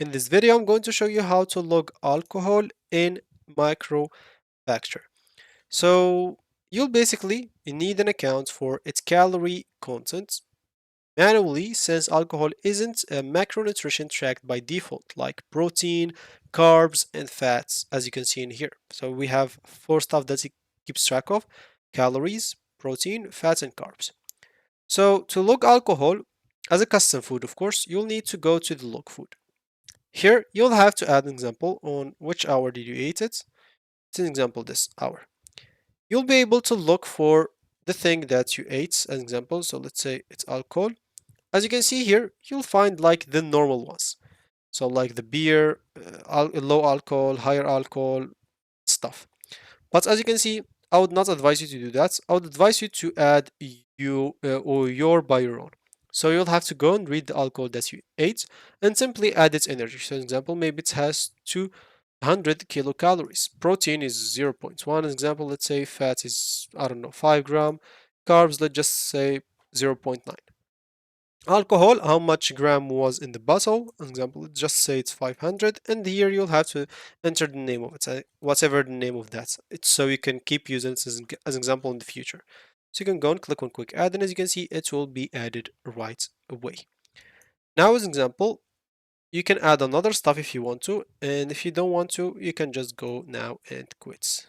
In this video, I'm going to show you how to log alcohol in MacroFactor. So you'll basically need an account for its calorie content manually, since alcohol isn't a macronutrition tracked by default, like protein, carbs, and fats, as you can see in here. So we have four stuff that it keeps track of: calories, protein, fats, and carbs. So to log alcohol as a custom food, of course, you'll need to go to the log food. Here, you'll have to add an example on which hour did you eat it. It's an example this hour. You'll be able to look for the thing that you ate as an example. So let's say it's alcohol. As you can see here, you'll find like the normal ones. So like the beer, low alcohol, higher alcohol stuff. But as you can see, I would not advise you to do that. I would advise you to add you or your by your own. So you'll have to go and read the alcohol that you ate and simply add its energy. So, for example, maybe it has 200 kilocalories. Protein is zero point 0.1. As example, let's say fat is, I don't know, 5 gram. Carbs, let's just say 0.9. Alcohol, how much gram was in the bottle? For example, just say it's 500, and here you'll have to enter the name of it, whatever the name of that. It's so you can keep using it as an example in the future. So you can go and click on quick add, and as you can see, it will be added right away. Now, as an example, you can add another stuff if you want to, and if you don't want to, you can just go now and quit.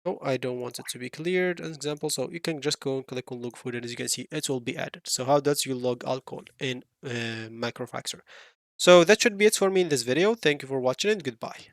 Oh, I don't want it to be cleared as example, so you can just go and click on log food, and as you can see, it will be added. So how does you log alcohol in MacroFactor? So that should be it for me in this video. Thank you for watching, and goodbye.